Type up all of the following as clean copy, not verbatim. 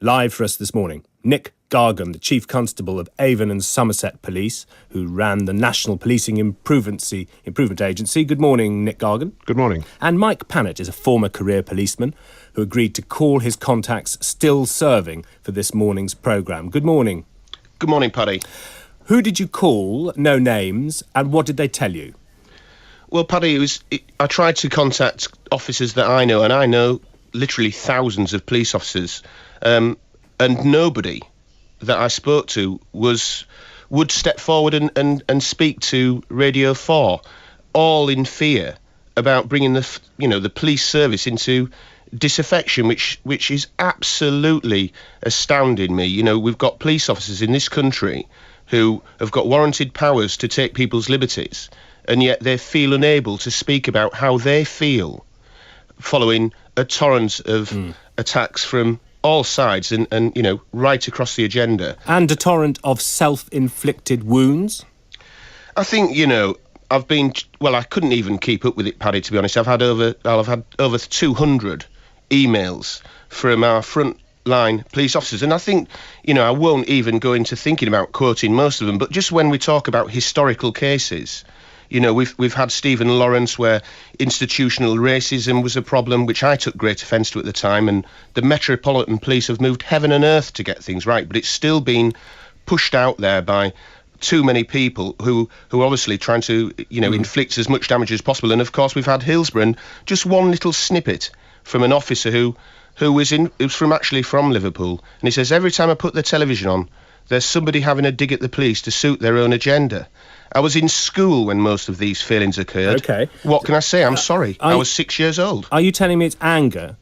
Live for us this morning, Nick Gargan, the Chief Constable of Avon and Somerset Police, who ran the National Policing Improvement Agency. Good morning, Nick Gargan. Good morning. And Mike Pannett is a former career policeman who agreed to call his contacts still serving for this morning's programme. Good morning. Good morning, Paddy. Who did you call, no names, and what did they tell you? Well, Paddy, I tried to contact officers that I know, and I know literally thousands of police officers, and nobody that I spoke to would step forward and speak to Radio 4, all in fear about bringing the police service into disaffection, which is absolutely astounding me. You know, we've got police officers in this country who have got warranted powers to take people's liberties, and yet they feel unable to speak about how they feel following a torrent of attacks from all sides and you know, right across the agenda. And a torrent of self-inflicted wounds? I think, you know, I couldn't even keep up with it, Paddy, to be honest. I've had over 200 emails from our frontline police officers, and I think, you know, I won't even go into thinking about quoting most of them, but just when we talk about historical cases, you know, we've had Stephen Lawrence, where institutional racism was a problem, which I took great offence to at the time, and the Metropolitan Police have moved heaven and earth to get things right, but it's still been pushed out there by too many people who are obviously trying to, you know, inflict as much damage as possible. And of course we've had Hillsborough, and just one little snippet from an officer who was from Liverpool, and he says, every time I put the television on, there's somebody having a dig at the police to suit their own agenda. I was in school when most of these failings occurred. Okay. What can I say? I'm sorry. I was 6 years old. Are you telling me it's anger?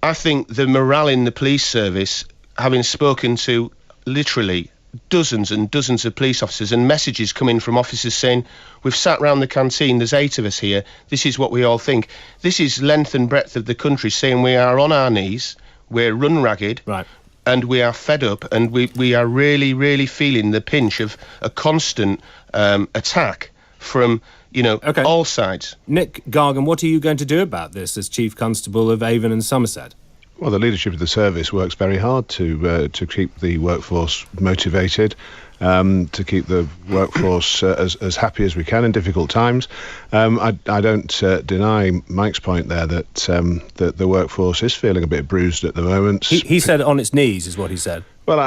I think the morale in the police service, having spoken to literally dozens and dozens of police officers, and messages coming from officers saying, we've sat round the canteen, there's 8 of us here, this is what we all think. This is length and breadth of the country saying we are on our knees, we're run ragged. Right. And we are fed up, and we are really, really feeling the pinch of a constant attack from, you know, all sides. Nick Gargan, what are you going to do about this as Chief Constable of Avon and Somerset? Well, the leadership of the service works very hard to keep the workforce motivated, to keep the workforce as happy as we can in difficult times. I don't deny Mike's point there that the workforce is feeling a bit bruised at the moment. He said on its knees, is what he said. Well,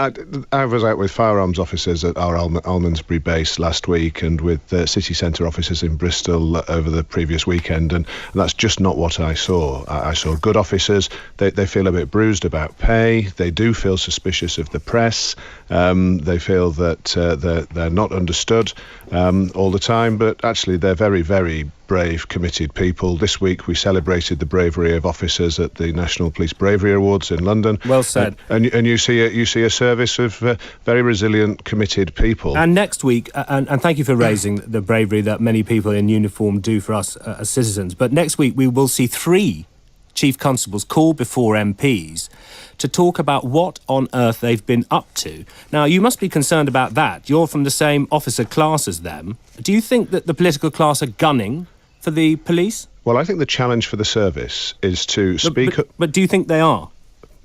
I was out with firearms officers at our Almondsbury base last week, and with city centre officers in Bristol over the previous weekend, and that's just not what I saw. I saw good officers. They feel a bit bruised about pay. They do feel suspicious of the press. They feel that they're not understood all the time, but actually they're very, very brave, committed people. This week we celebrated the bravery of officers at the National Police Bravery Awards in London. Well said. And you see a service of very resilient, committed people. And next week, and thank you for raising the bravery that many people in uniform do for us as citizens, but next week we will see 3 Chief Constables call before MPs to talk about what on earth they've been up to. Now, you must be concerned about that. You're from the same officer class as them. Do you think that the political class are gunning for the police? Well, I think the challenge for the service is to speak up. But do you think they are?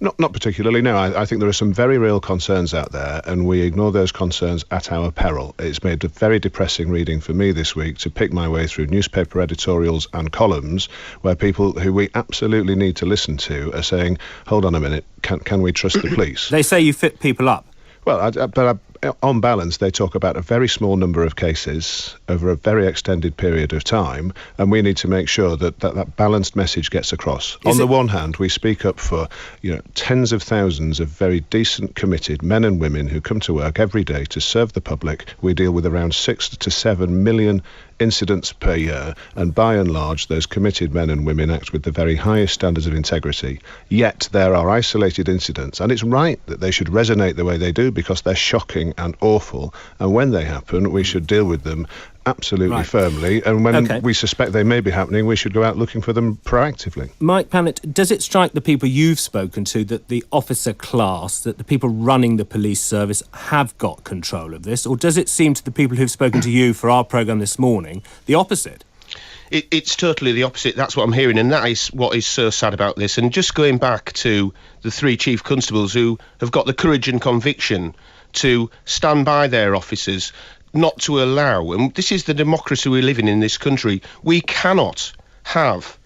Not particularly, no. I think there are some very real concerns out there, and we ignore those concerns at our peril. It's made a very depressing reading for me this week to pick my way through newspaper editorials and columns where people who we absolutely need to listen to are saying, hold on a minute, can we trust the police? They say you fit people up. Well, on balance, they talk about a very small number of cases over a very extended period of time, and we need to make sure that balanced message gets across. On the one hand, we speak up for, you know, tens of thousands of very decent, committed men and women who come to work every day to serve the public. We deal with around 6 to 7 million incidents per year, and by and large those committed men and women act with the very highest standards of integrity. Yet there are isolated incidents, and it's right that they should resonate the way they do because they're shocking and awful, and when they happen we should deal with them absolutely firmly, and when we suspect they may be happening, we should go out looking for them proactively. Mike Pannett, does it strike the people you've spoken to that the officer class, that the people running the police service have got control of this, or does it seem to the people who've spoken to you for our programme this morning the opposite? It's totally the opposite. That's what I'm hearing, and that is what is so sad about this. And just going back to the 3 chief constables who have got the courage and conviction to stand by their officers, not to allow, and this is the democracy we live in this country, we cannot have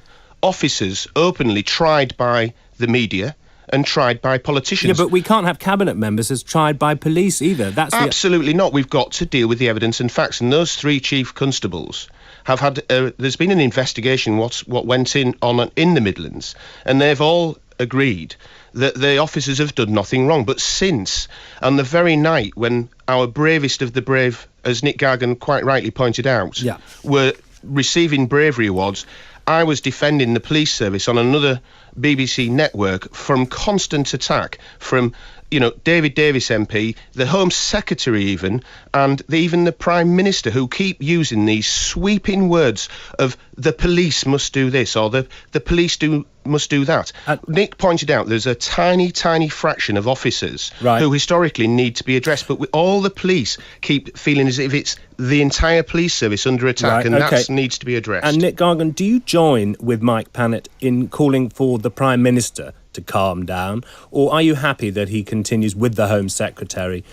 officers openly tried by the media and tried by politicians. Yeah, but we can't have cabinet members as tried by police either. That's absolutely not. We've got to deal with the evidence and facts, and those 3 chief constables have had. There's been an investigation what went on in the Midlands, and they've all agreed that the officers have done nothing wrong. But since, on the very night when our bravest of the brave, as Nick Gargan quite rightly pointed out, were receiving bravery awards, I was defending the police service on another BBC network from constant attack from, David Davis MP, the Home Secretary even, and even the Prime Minister, who keep using these sweeping words of the police must do this or the police must do that. Nick pointed out there's a tiny, tiny fraction of officers who historically need to be addressed, but all the police keep feeling as if it's the entire police service under attack, and that needs to be addressed. And Nick Gargan, do you join with Mike Pannett in calling for the Prime Minister to calm down, or are you happy that he continues with the Home Secretary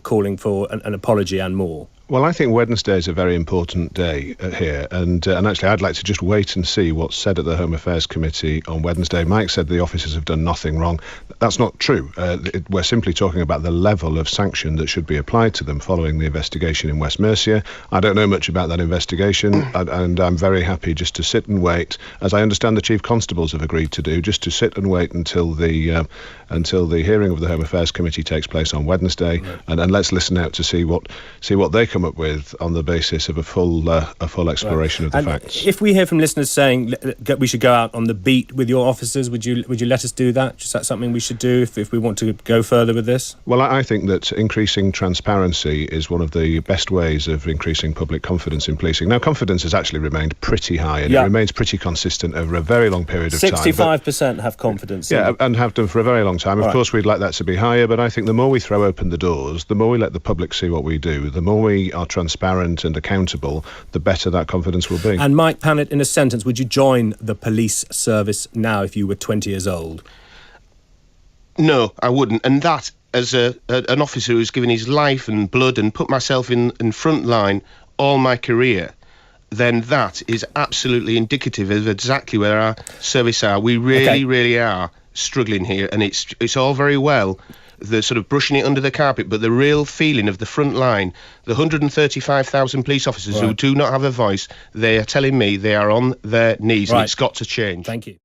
calling for an apology and more? Well, I think Wednesday is a very important day here, and actually I'd like to just wait and see what's said at the Home Affairs Committee on Wednesday. Mike said the officers have done nothing wrong. That's not true. We're simply talking about the level of sanction that should be applied to them following the investigation in West Mercia. I don't know much about that investigation, and I'm very happy just to sit and wait, as I understand the Chief Constables have agreed to do, just to sit and wait until the hearing of the Home Affairs Committee takes place on Wednesday, and let's listen out to see what they come up with on the basis of a full exploration of the facts. If we hear from listeners saying we should go out on the beat with your officers, would you let us do that? Is that something we should do if we want to go further with this? Well, I think that increasing transparency is one of the best ways of increasing public confidence in policing. Now, confidence has actually remained pretty high, and it remains pretty consistent over a very long period of time. 65% have confidence. And have done for a very long time. Of course, we'd like that to be higher, but I think the more we throw open the doors, the more we let the public see what we do, the more we are transparent and accountable, the better that confidence will be. And Mike Pannett, in a sentence, would you join the police service now if you were 20 years old? No, I wouldn't. And that, as an officer who's given his life and blood and put myself in front line all my career, then that is absolutely indicative of exactly where our service are. We really are struggling here, and it's all very well the sort of brushing it under the carpet, but the real feeling of the front line, the 135,000 police officers who do not have a voice, they are telling me they are on their knees, and it's got to change. Thank you.